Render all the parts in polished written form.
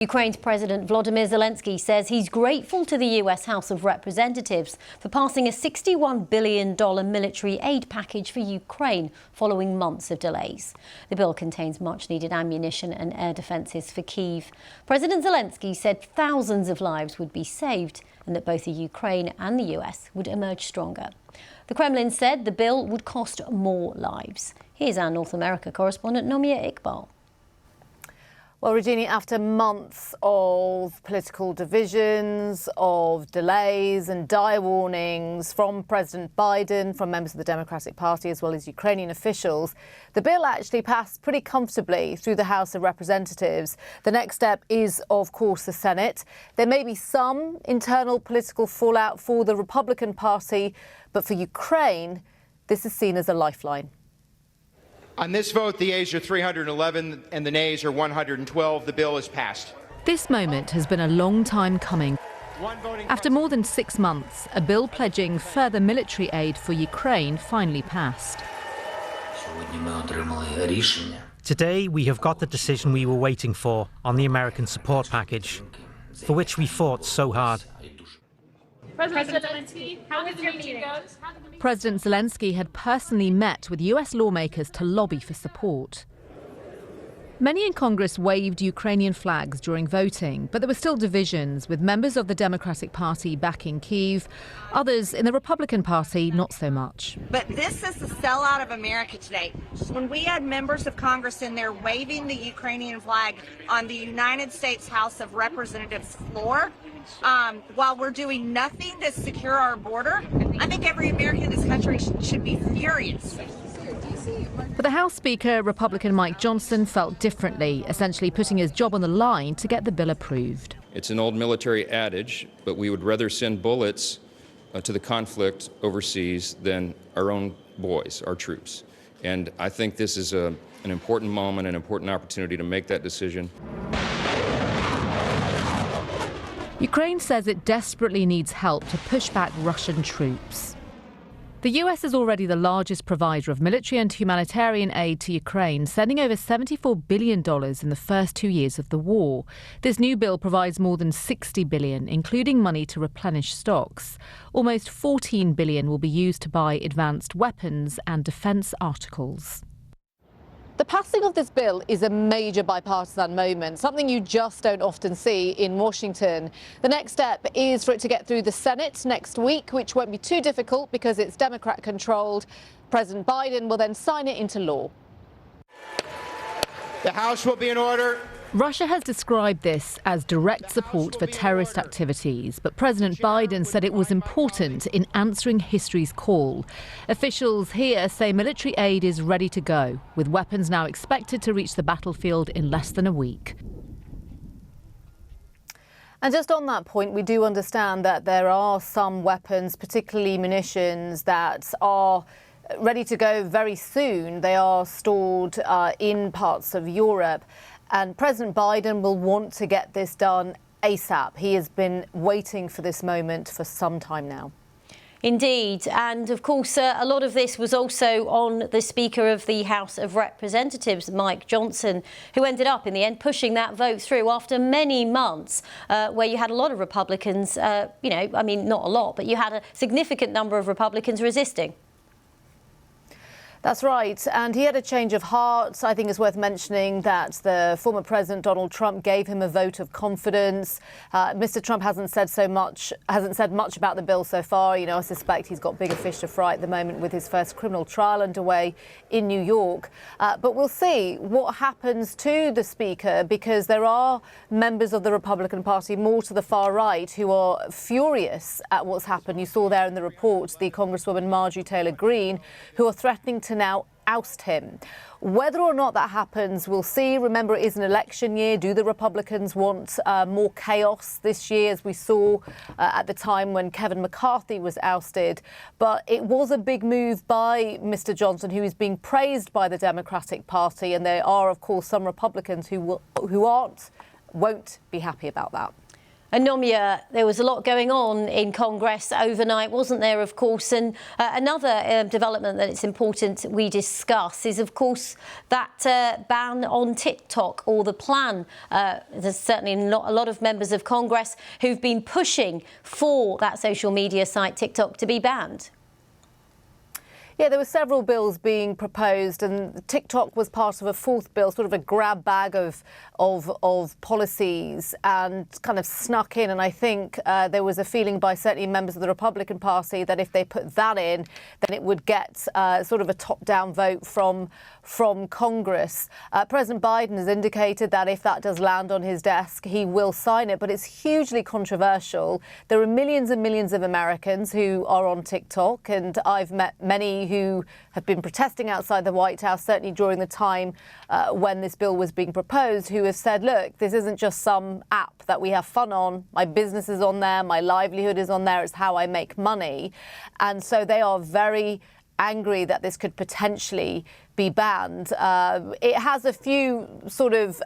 Ukraine's President Volodymyr Zelensky says he's grateful to the US House of Representatives for passing a $61 billion military aid package for Ukraine following months of delays. The bill contains much-needed ammunition and air defences for Kyiv. President Zelensky said thousands of lives would be saved and that both the Ukraine and the US would emerge stronger. The Kremlin said the bill would cost more lives. Here's our North America correspondent Nomia Iqbal. Well, Regina, after months of political divisions, of delays and dire warnings from President Biden, from members of the Democratic Party, as well as Ukrainian officials, the bill actually passed pretty comfortably through the House of Representatives. The next step is, of course, the Senate. There may be some internal political fallout for the Republican Party, but for Ukraine, this is seen as a lifeline. On this vote, the ayes are 311 and the nays are 112. The bill is passed. This moment has been a long time coming. After more than 6 months, a bill pledging further military aid for Ukraine finally passed. Today, we have got the decision we were waiting for on the American support package, for which we fought so hard. President Zelensky, how did your meeting go? President Zelensky had personally met with US lawmakers to lobby for support. Many in Congress waved Ukrainian flags during voting, but there were still divisions, with members of the Democratic Party backing Kyiv, others in the Republican Party not so much. But this is the sellout of America today. When we had members of Congress in there waving the Ukrainian flag on the United States House of Representatives floor, while we're doing nothing to secure our border, I think every American in this country should be furious. But the House Speaker, Republican Mike Johnson, felt differently, essentially putting his job on the line to get the bill approved. It's an old military adage, but we would rather send bullets to the conflict overseas than our own boys, our troops. And I think this is an important moment, an important opportunity to make that decision. Ukraine says it desperately needs help to push back Russian troops. The US is already the largest provider of military and humanitarian aid to Ukraine, sending over $74 billion in the first 2 years of the war. This new bill provides more than $60 billion, including money to replenish stocks. Almost $14 billion will be used to buy advanced weapons and defence articles. The passing of this bill is a major bipartisan moment, something you just don't often see in Washington. The next step is for it to get through the Senate next week, which won't be too difficult because it's Democrat-controlled. President Biden will then sign it into law. The House will be in order. Russia has described this as direct support for terrorist activities, but President Biden said it was important in answering history's call. Officials here say military aid is ready to go, with weapons now expected to reach the battlefield in less than a week. And just on that point, we do understand that there are some weapons, particularly munitions, that are ready to go very soon. They are stored in parts of Europe. And President Biden will want to get this done ASAP. He has been waiting for this moment for some time now. Indeed. And of course, a lot of this was also on the Speaker of the House of Representatives, Mike Johnson, who ended up in the end pushing that vote through after many months where you had a lot of Republicans, not a lot, but you had a significant number of Republicans resisting. That's right. And he had a change of heart. I think it's worth mentioning that the former President Donald Trump gave him a vote of confidence. Mr. Trump hasn't said much about the bill so far. I suspect he's got bigger fish to fry at the moment with his first criminal trial underway in New York. But we'll see what happens to the Speaker, because there are members of the Republican Party more to the far right who are furious at what's happened. You saw there in the report the Congresswoman Marjorie Taylor Greene, who are threatening to now oust him. Whether or not that happens, we'll see. Remember, it is an election year. Do the Republicans want more chaos this year, as we saw at the time when Kevin McCarthy was ousted? But it was a big move by Mr. Johnson, who is being praised by the Democratic Party. And there are, of course, some Republicans who won't be happy about that. And Nomia, there was a lot going on in Congress overnight, wasn't there, of course? And another development that it's important we discuss is, of course, that ban on TikTok, or the plan. There's certainly not a lot of members of Congress who've been pushing for that social media site TikTok to be banned. Yeah, there were several bills being proposed, and TikTok was part of a fourth bill, sort of a grab bag of policies, and kind of snuck in. And I think there was a feeling by certainly members of the Republican Party that if they put that in, then it would get sort of a top-down vote from Congress. President Biden has indicated that if that does land on his desk, he will sign it. But it's hugely controversial. There are millions and millions of Americans who are on TikTok, and I've met many who have been protesting outside the White House, certainly during the time when this bill was being proposed, who have said, look, this isn't just some app that we have fun on. My business is on there. My livelihood is on there. It's how I make money. And so they are very angry that this could potentially be banned. It has a few sort of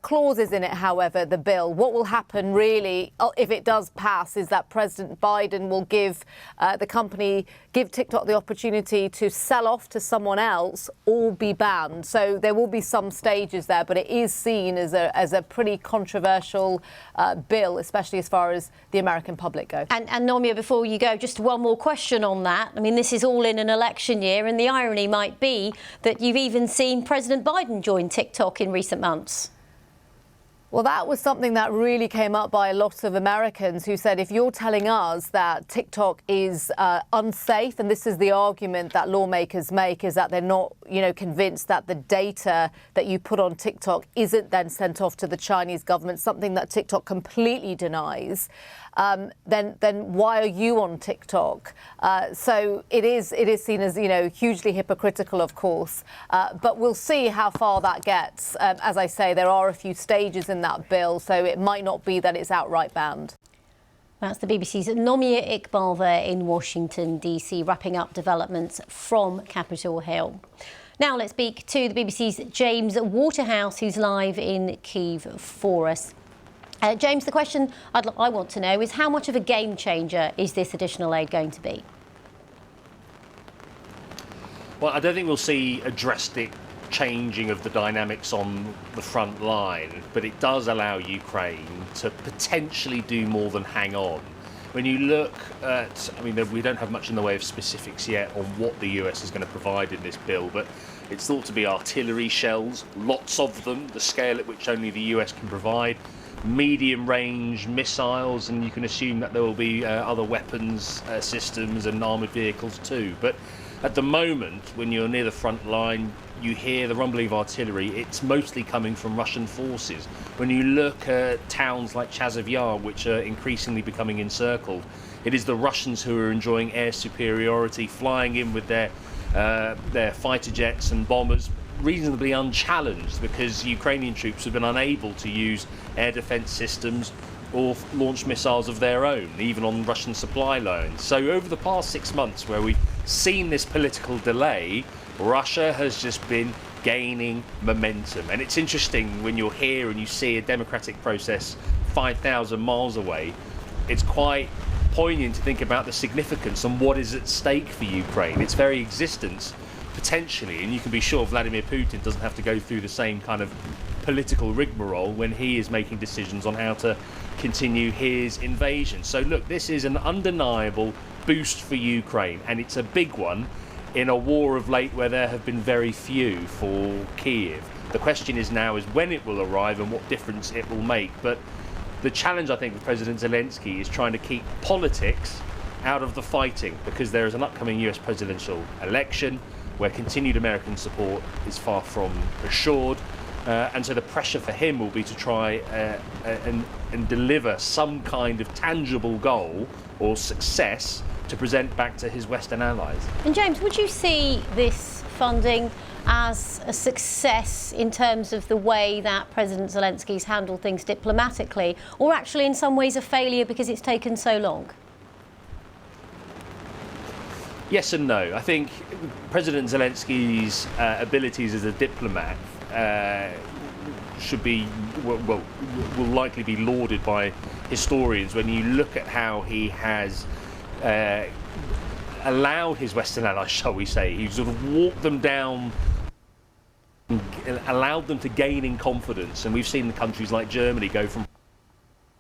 clauses in it, however, the bill. What will happen really, if it does pass, is that President Biden will give TikTok the opportunity to sell off to someone else or be banned. So there will be some stages there, but it is seen as a pretty controversial bill, especially as far as the American public go. And Nomia, before you go, just one more question on that. I mean, this is all in an election year, and the irony might be that you've even seen President Biden join TikTok in recent months. Well, that was something that really came up by a lot of Americans who said, if you're telling us that TikTok is unsafe, and this is the argument that lawmakers make, is that they're not, convinced that the data that you put on TikTok isn't then sent off to the Chinese government, something that TikTok completely denies, then why are you on TikTok? So it is seen as, hugely hypocritical, of course. But we'll see how far that gets. As I say, there are a few stages in that bill, so it might not be that it's outright banned. That's the BBC's Nomia Iqbal there in Washington, D.C., wrapping up developments from Capitol Hill. Now let's speak to the BBC's James Waterhouse, who's live in Kyiv for us. James, the question I want to know is, how much of a game changer is this additional aid going to be? Well, I don't think we'll see a drastic changing of the dynamics on the front line, but it does allow Ukraine to potentially do more than hang on. When you look at, we don't have much in the way of specifics yet on what the US is going to provide in this bill, but it's thought to be artillery shells, lots of them, the scale at which only the US can provide, medium-range missiles, and you can assume that there will be other weapons systems and armoured vehicles too. But at the moment, when you're near the front line, you hear the rumbling of artillery. It's mostly coming from Russian forces. When you look at towns like Chasiv Yar, which are increasingly becoming encircled, it is the Russians who are enjoying air superiority, flying in with their fighter jets and bombers, reasonably unchallenged, because Ukrainian troops have been unable to use air defence systems or launch missiles of their own, even on Russian supply lines. So over the past 6 months, where we've seen this political delay, Russia has just been gaining momentum. And it's interesting when you're here and you see a democratic process 5,000 miles away, it's quite poignant to think about the significance and what is at stake for Ukraine, its very existence, potentially. And you can be sure Vladimir Putin doesn't have to go through the same kind of political rigmarole when he is making decisions on how to continue his invasion. So look, this is an undeniable boost for Ukraine, and it's a big one in a war of late where there have been very few for Kyiv. The question is now is when it will arrive and what difference it will make. But the challenge, I think, with President Zelensky is trying to keep politics out of the fighting, because there is an upcoming US presidential election where continued American support is far from assured. And so the pressure for him will be to try and deliver some kind of tangible goal or success to present back to his Western allies. And James, would you see this funding as a success in terms of the way that President Zelensky's handled things diplomatically, or actually in some ways a failure because it's taken so long? Yes and no. I think President Zelensky's abilities as a diplomat should be, will likely be lauded by historians when you look at how he has allowed his Western allies, shall we say, he sort of walked them down, allowed them to gain in confidence, and we've seen countries like Germany go from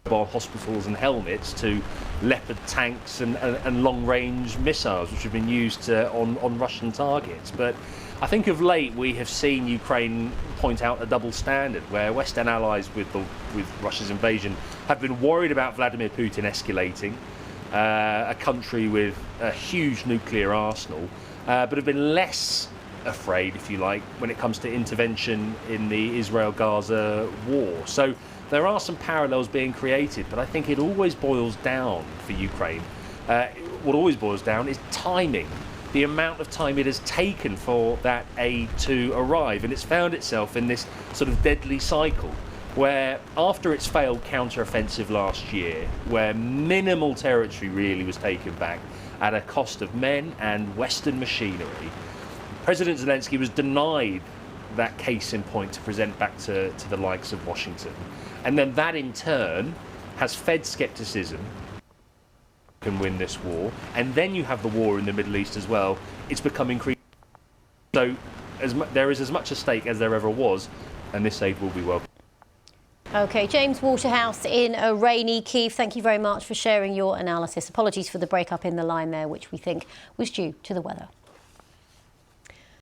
mobile hospitals and helmets to Leopard tanks and long-range missiles, which have been used on Russian targets. But I think of late we have seen Ukraine point out a double standard, where Western allies with Russia's invasion have been worried about Vladimir Putin escalating, a country with a huge nuclear arsenal, but have been less afraid, if you like, when it comes to intervention in the Israel-Gaza war. So there are some parallels being created, but I think it always boils down for Ukraine. What always boils down is timing, the amount of time it has taken for that aid to arrive. And it's found itself in this sort of deadly cycle where, after its failed counter-offensive last year, where minimal territory really was taken back at a cost of men and Western machinery, President Zelensky was denied that case in point to present back to the likes of Washington. And then that in turn has fed scepticism can win this war. And then you have the war in the Middle East as well. It's become increasingly so. There is as much at stake as there ever was, and this aid will be welcome. OK, James Waterhouse in a rainy Kyiv, thank you very much for sharing your analysis. Apologies for the break-up in the line there, which we think was due to the weather.